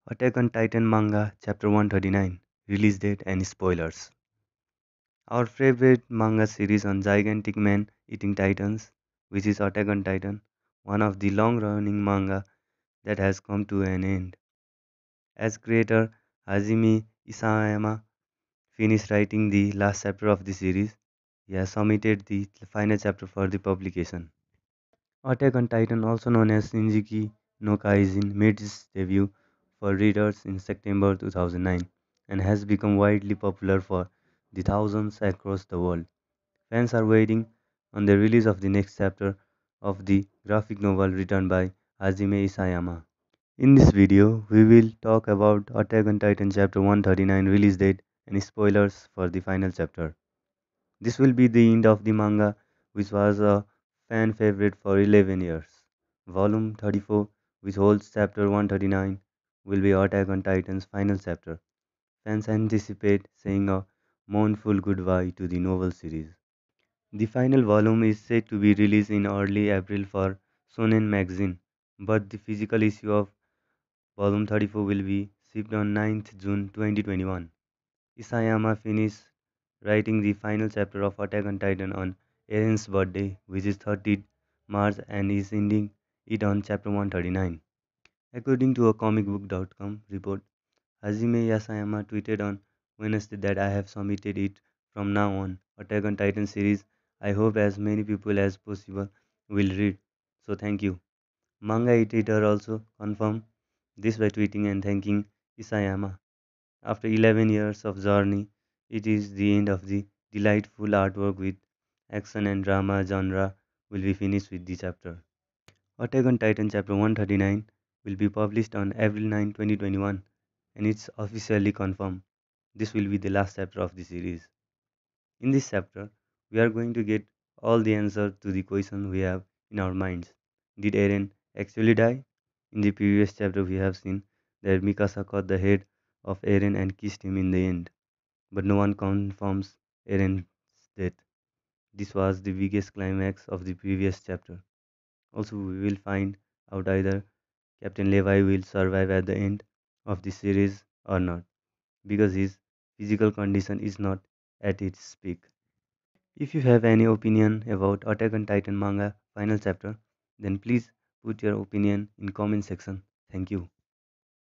Attack on Titan manga chapter 139 release date and spoilers. Our favorite manga series on gigantic men eating titans, which is Attack on Titan, one of the long running manga that has come to an end. As creator Hajime Isayama finished writing the last chapter of the series, he has submitted the final chapter for the publication. Attack on Titan, also known as Shinjiki no Kaijin, made its debut for readers in September 2009 and has become widely popular for the thousands across the world. Fans are waiting on the release of the next chapter of the graphic novel written by Hajime Isayama. In this video, we will talk about Attack on Titan chapter 139 release date and spoilers for the final chapter. This will be the end of the manga, which was a fan favorite for 11 years. Volume 34, which holds chapter 139, will be Attack on Titan's final chapter. Fans anticipate saying a mournful goodbye to the novel series. The final volume is said to be released in early April for Shonen Magazine, but the physical issue of volume 34 will be shipped on 9th June 2021. Isayama finished writing the final chapter of Attack on Titan on Eren's birthday, which is 30th March, and is ending it on chapter 139. According to a comicbook.com report, Hajime Isayama tweeted on Wednesday that I have submitted it from now on. Attack on Titan series. I hope as many people as possible will read. So thank you. Manga editor also confirmed this by tweeting and thanking Isayama. After 11 years of journey, it is the end of the delightful artwork with action and drama genre will be finished with the chapter. Attack on Titan chapter 139 will be published on April 9, 2021 and it's officially confirmed. This will be the last chapter of the series. In this chapter, we are going to get all the answers to the question we have in our minds. Did Eren actually die? In the previous chapter, we have seen that Mikasa cut the head of Eren and kissed him in the end, but no one confirms Eren's death. This was the biggest climax of the previous chapter. Also, we will find out either Captain Levi will survive at the end of the series or not, because his physical condition is not at its peak. If you have any opinion about Attack on Titan manga final chapter, then please put your opinion in comment section. Thank you.